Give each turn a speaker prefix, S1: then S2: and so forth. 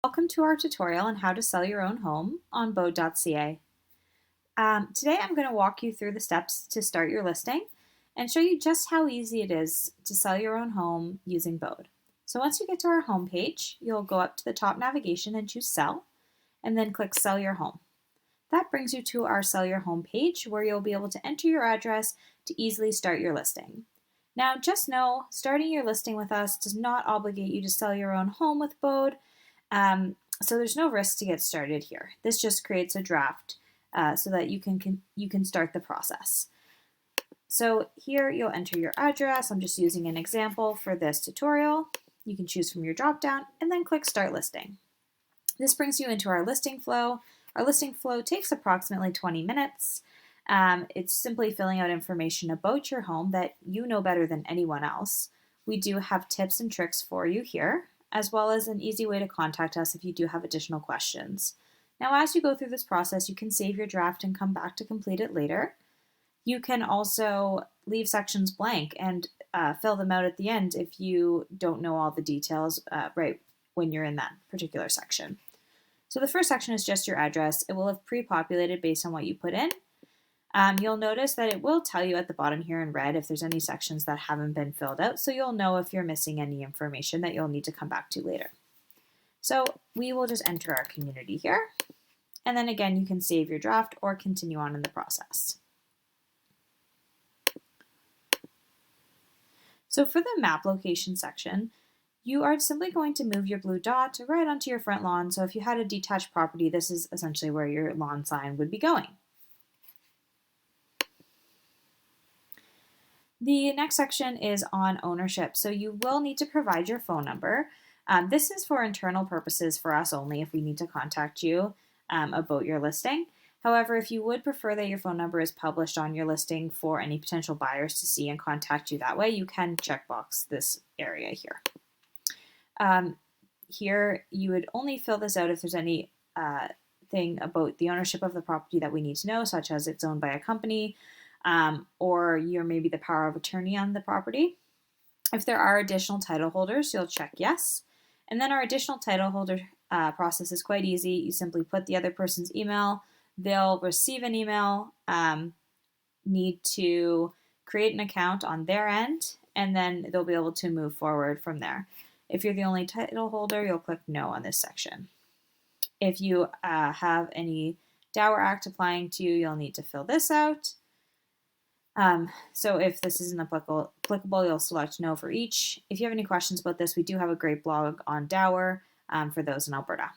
S1: Welcome to our tutorial on how to sell your own home on Bōde.ca. Today I'm going to walk you through the steps to start your listing and show you just how easy it is to sell your own home using Bōde. So once you get to our home page, you'll go up to the top navigation and choose Sell, and then click Sell Your Home. That brings you to our Sell Your Home page where you'll be able to enter your address to easily start your listing. Now just know, starting your listing with us does not obligate you to sell your own home with Bōde. So there's no risk to get started here. This just creates a draft so that you can start the process. So here you'll enter your address. I'm just using an example for this tutorial. You can choose from your drop-down and then click Start Listing. This brings you into our listing flow. Our listing flow takes approximately 20 minutes. It's simply filling out information about your home that you know better than anyone else. We do have tips and tricks for you here, as well as an easy way to contact us if you do have additional questions. Now, as you go through this process, you can save your draft and come back to complete it later. You can also leave sections blank and fill them out at the end if you don't know all the details right when you're in that particular section. So the first section is just your address. It will have pre-populated based on what you put in. You'll notice that it will tell you at the bottom here in red if there's any sections that haven't been filled out, so you'll know if you're missing any information that you'll need to come back to later. So we will just enter our community here, and then again you can save your draft or continue on in the process. So for the map location section, you are simply going to move your blue dot right onto your front lawn. So if you had a detached property, this is essentially where your lawn sign would be going. The next section is on ownership. So you will need to provide your phone number. This is for internal purposes for us only if we need to contact you about your listing. However, if you would prefer that your phone number is published on your listing for any potential buyers to see and contact you that way, you can checkbox this area here. Here you would only fill this out if there's any thing about the ownership of the property that we need to know, such as it's owned by a company, or you're maybe the power of attorney on the property. If there are additional title holders, you'll check yes. And then our additional title holder process is quite easy. You simply put the other person's email. They'll receive an email, need to create an account on their end, and then they'll be able to move forward from there. If you're the only title holder, you'll click no on this section. If you have any Dower Act applying to you, you'll need to fill this out. So if this isn't applicable, you'll select no for each. If you have any questions about this, we do have a great blog on Dower for those in Alberta.